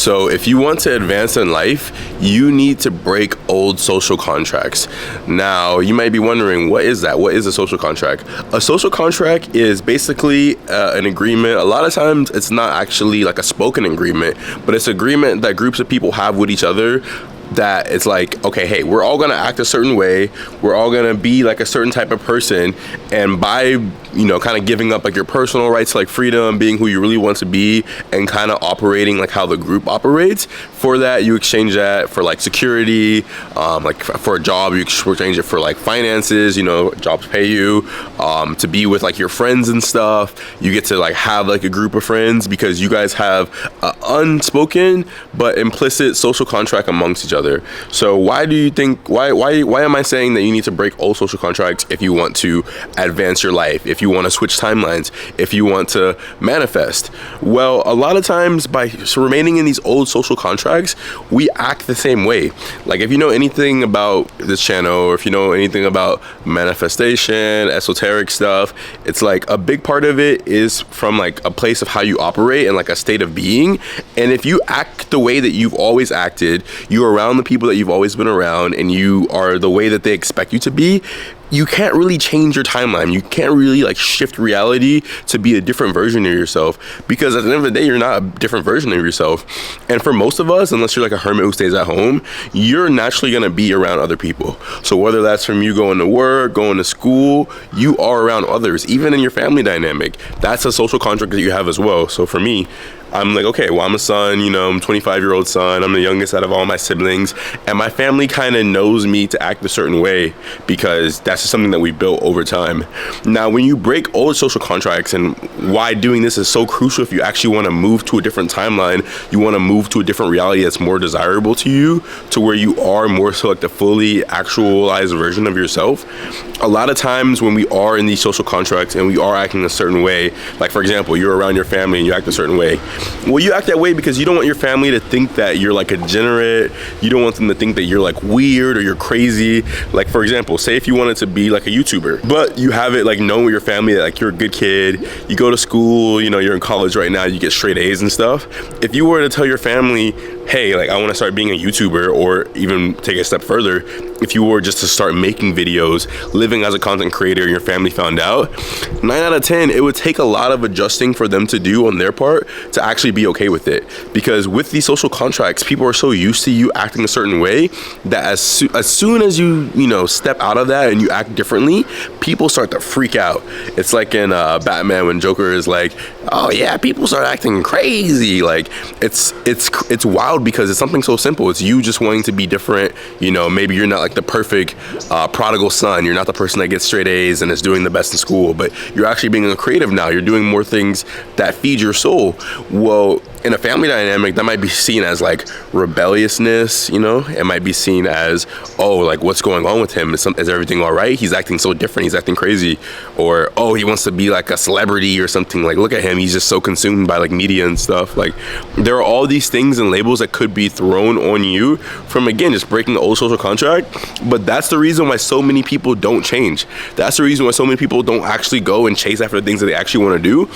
So if you want to advance in life, you need to break old social contracts. Now, you might be wondering, what is that? What is a social contract? A social contract is basically an agreement. A lot of times it's not actually like a spoken agreement, but it's agreement that groups of people have with each other, that it's like, okay, hey, we're all gonna act a certain way, we're all gonna be like a certain type of person, and by kind of giving up like your personal rights, like freedom, being who you really want to be, and kind of operating like how the group operates, for that you exchange that for like security, like for a job you exchange it for like finances, jobs pay you, to be with like your friends and stuff. You get to like have like a group of friends because you guys have an unspoken but implicit social contract amongst each other. So why am I saying that you need to break old social contracts if you want to advance your life, if you want to switch timelines, if you want to manifest? Well, a lot of times by remaining in these old social contracts, we act the same way. Like if you know anything about this channel, or if you know anything about manifestation, esoteric stuff, it's like a big part of it is from like a place of how you operate and like a state of being. And if you act the way that you've always acted, you're around the people that you've always been around, and you are the way that they expect you to be, you can't really change your timeline. You can't really like shift reality to be a different version of yourself, because at the end of the day, you're not a different version of yourself. And for most of us, unless you're like a hermit who stays at home, you're naturally gonna be around other people. So whether that's from you going to work, going to school, you are around others. Even in your family dynamic, that's a social contract that you have as well. So for me, I'm like, okay, well, I'm a son, I'm 25-year-old son. I'm the youngest out of all my siblings. And my family kind of knows me to act a certain way because that's just something that we built over time. Now, when you break old social contracts, and why doing this is so crucial if you actually want to move to a different timeline, you want to move to a different reality that's more desirable to you, to where you are more so like the fully actualized version of yourself. A lot of times when we are in these social contracts and we are acting a certain way, like for example, you're around your family and you act a certain way. Well, you act that way because you don't want your family to think that you're like a degenerate. You don't want them to think that you're like weird or you're crazy. Like for example, say if you wanted to be like a YouTuber, but you have it like known with your family that like you're a good kid, you go to school, you're in college right now, you get straight A's and stuff. If you were to tell your family, hey, like I want to start being a YouTuber, or even take a step further, if you were just to start making videos, living as a content creator, and your family found out, 9 out of 10, it would take a lot of adjusting for them to do on their part to actually be okay with it. Because with these social contracts, people are so used to you acting a certain way that as soon as you step out of that and you act differently, people start to freak out. It's like in Batman when Joker is like, oh yeah, people start acting crazy. Like it's wild because it's something so simple. It's you just wanting to be different. Maybe you're not like the perfect prodigal son. You're not the person that gets straight A's and is doing the best in school, but you're actually being a creative now. You're doing more things that feed your soul. Well, in a family dynamic, that might be seen as like rebelliousness, it might be seen as, oh, like what's going on with him? Is everything all right? He's acting so different, he's acting crazy. Or, oh, he wants to be like a celebrity or something. Like, look at him, he's just so consumed by like media and stuff. Like there are all these things and labels that could be thrown on you from, again, just breaking the old social contract. But that's the reason why so many people don't change. That's the reason why so many people don't actually go and chase after the things that they actually want to do.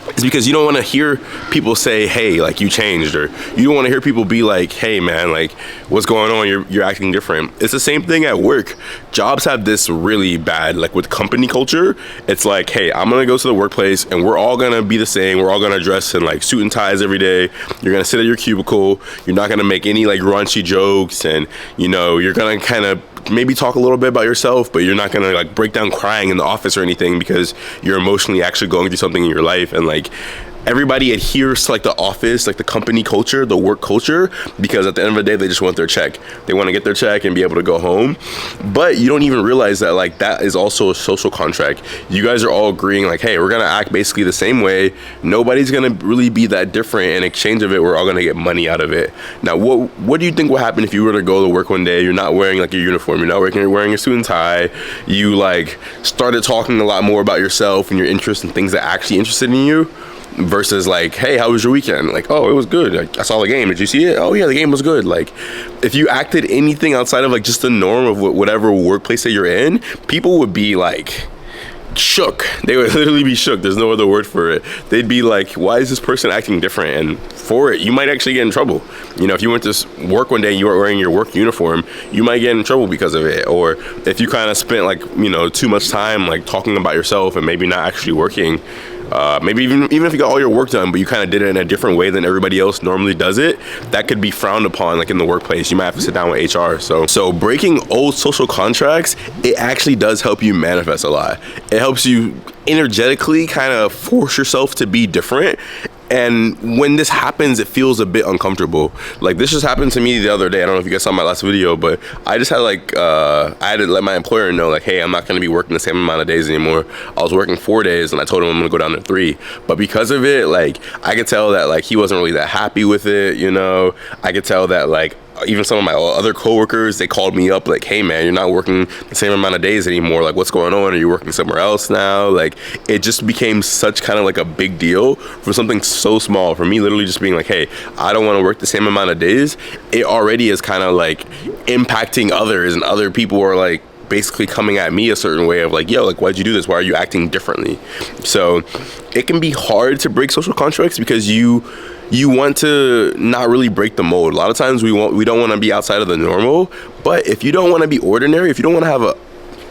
It's because you don't want to hear people say, hey, like you changed, or you don't want to hear people be like, hey man, like what's going on? You're acting different. It's the same thing at work. Jobs have this really bad, like with company culture, it's like, hey, I'm going to go to the workplace and we're all going to be the same. We're all going to dress in like suit and ties every day. You're going to sit at your cubicle. You're not going to make any like raunchy jokes, and you're going to kind of maybe talk a little bit about yourself, but you're not gonna like break down crying in the office or anything because you're emotionally actually going through something in your life. And like everybody adheres to like the office, like the company culture, the work culture, because at the end of the day, they just want their check. They want to get their check and be able to go home. But you don't even realize that like that is also a social contract. You guys are all agreeing like, hey, we're going to act basically the same way. Nobody's going to really be that different. In exchange of it, we're all going to get money out of it. Now, what do you think will happen if you were to go to work one day? You're not wearing like your uniform. You're not wearing a suit and tie. You like started talking a lot more about yourself and your interests and things that actually interested in you. Versus like, hey, how was your weekend? Like, oh, it was good. Like, I saw the game. Did you see it? Oh yeah, the game was good. Like, if you acted anything outside of like just the norm of whatever workplace that you're in, people would be like, shook. They would literally be shook. There's no other word for it. They'd be like, why is this person acting different? And for it, you might actually get in trouble. You know, if you went to work one day and you weren't wearing your work uniform, you might get in trouble because of it. Or if you kind of spent like, you know, too much time like talking about yourself and maybe not actually working, maybe even if you got all your work done, but you kind of did it in a different way than everybody else normally does it, that could be frowned upon, like in the workplace. You might have to sit down with HR. So breaking old social contracts, it actually does help you manifest a lot. It helps you energetically kind of force yourself to be different. And when this happens, it feels a bit uncomfortable. Like this just happened to me the other day. I don't know if you guys saw my last video, but I just had like, I had to let my employer know like, hey, I'm not going to be working the same amount of days anymore. I was working 4 days and I told him I'm going to go down to 3. But because of it, like I could tell that like he wasn't really that happy with it, you know. I could tell that like even some of my other coworkers, they called me up like, hey man, you're not working the same amount of days anymore. Like what's going on? Are you working somewhere else now? Like it just became such kind of like a big deal for something so small. For me literally just being like, hey, I don't want to work the same amount of days. It already is kind of like impacting others, and other people are like basically coming at me a certain way of like, yo, like why'd you do this? Why are you acting differently? So it can be hard to break social contracts because you want to not really break the mold. A lot of times we don't want to be outside of the normal, but if you don't want to be ordinary, if you don't want to have a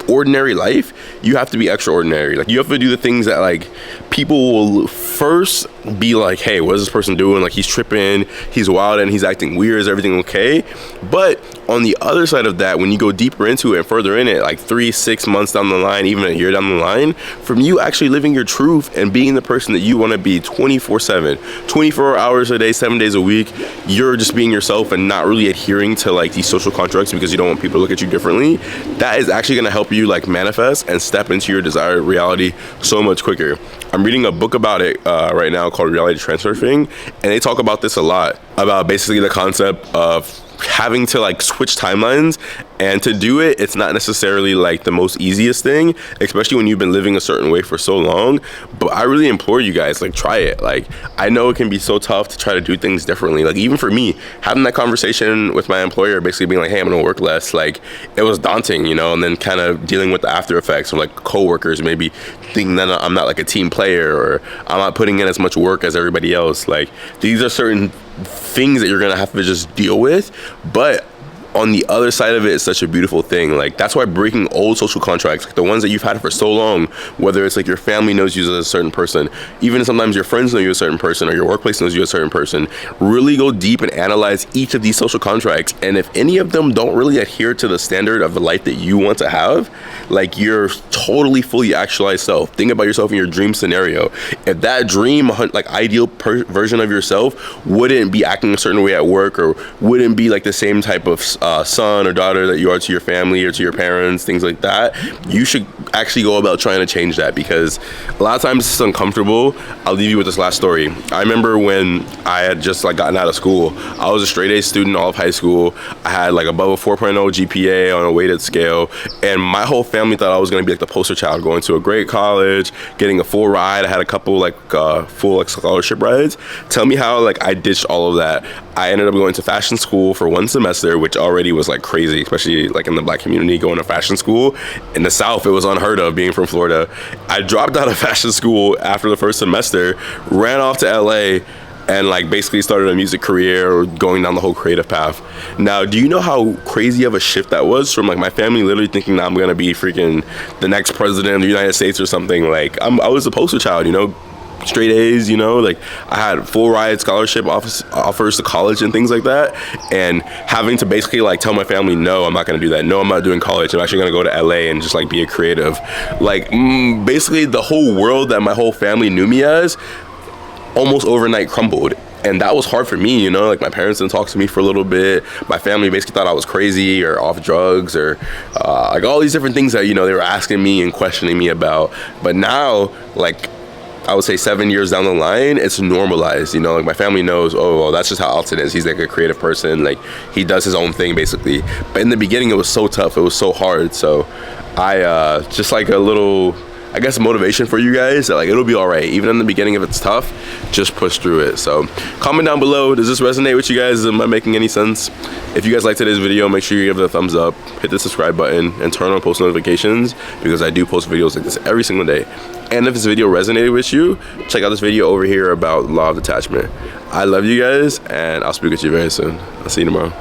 ordinary life, you have to be extraordinary. Like you have to do the things that like people will first be like, hey, what is this person doing? Like he's tripping, he's wild, and he's acting weird. Is everything okay? But on the other side of that, when you go deeper into it and further in it, like 3-6 months down the line, even a year down the line, from you actually living your truth and being the person that you want to be 24/7, 24 hours a day, 7 days a week, you're just being yourself and not really adhering to like these social contracts because you don't want people to look at you differently. That is actually going to help you like manifest and step into your desired reality so much quicker. I'm reading a book about it right now called Reality Transfer Thing, and they talk about this a lot, about basically the concept of having to like switch timelines. And to do it, it's not necessarily like the most easiest thing, especially when you've been living a certain way for so long. But I really implore you guys, like try it. Like I know it can be so tough to try to do things differently. Like even for me, having that conversation with my employer, basically being like, hey, I'm gonna work less, like it was daunting, you know, and then kind of dealing with the after effects of like coworkers maybe thinking that I'm not like a team player, or I'm not putting in as much work as everybody else. Like these are certain things that you're gonna have to just deal with, but on the other side of it, it's such a beautiful thing. Like that's why breaking old social contracts, like the ones that you've had for so long, whether it's like your family knows you as a certain person, even sometimes your friends know you as a certain person, or your workplace knows you as a certain person, really go deep and analyze each of these social contracts. And if any of them don't really adhere to the standard of the life that you want to have, like your totally fully actualized self, think about yourself in your dream scenario. If that dream, like ideal version of yourself wouldn't be acting a certain way at work, or wouldn't be like the same type of son or daughter that you are to your family or to your parents, things like that, you should actually go about trying to change that, because a lot of times it's uncomfortable. I'll leave you with this last story. I remember when I had just like gotten out of school. I was a straight A student all of high school. I had like above a 4.0 GPA on a weighted scale, and my whole family thought I was going to be like the poster child, going to a great college, getting a full ride. I had a couple like full like scholarship rides. Tell me how like I ditched all of that. I ended up going to fashion school for 1 semester, which already was like crazy, especially like in the Black community, going to fashion school. In the South, it was unheard of being from Florida. I dropped out of fashion school after the first semester, ran off to LA, and like basically started a music career, or going down the whole creative path. Now, do you know how crazy of a shift that was from like my family literally thinking that I'm gonna be freaking the next president of the United States or something? Like I was the poster child, you know, straight A's, you know, like I had full ride scholarship offers to college and things like that, and having to basically like tell my family, no, I'm not gonna do that. No, I'm not doing college. I'm actually gonna go to LA and just like be a creative. Like basically the whole world that my whole family knew me as almost overnight crumbled. And that was hard for me, you know, like my parents didn't talk to me for a little bit. My family basically thought I was crazy or off drugs, or like all these different things that, you know, they were asking me and questioning me about. But now, like I would say 7 years down the line, it's normalized, you know, like my family knows, oh, well, that's just how Alton is. He's like a creative person, like he does his own thing basically. But in the beginning, it was so tough, it was so hard. So I just like a little I guess, motivation for you guys that like it'll be all right. Even in the beginning, if it's tough, just push through it. So comment down below, does this resonate with you guys? Am I making any sense? If you guys liked today's video, make sure you give it a thumbs up, hit the subscribe button, and turn on post notifications, because I do post videos like this every single day. And if this video resonated with you, check out this video over here about law of detachment. I love you guys, and I'll speak with you very soon. I'll see you tomorrow.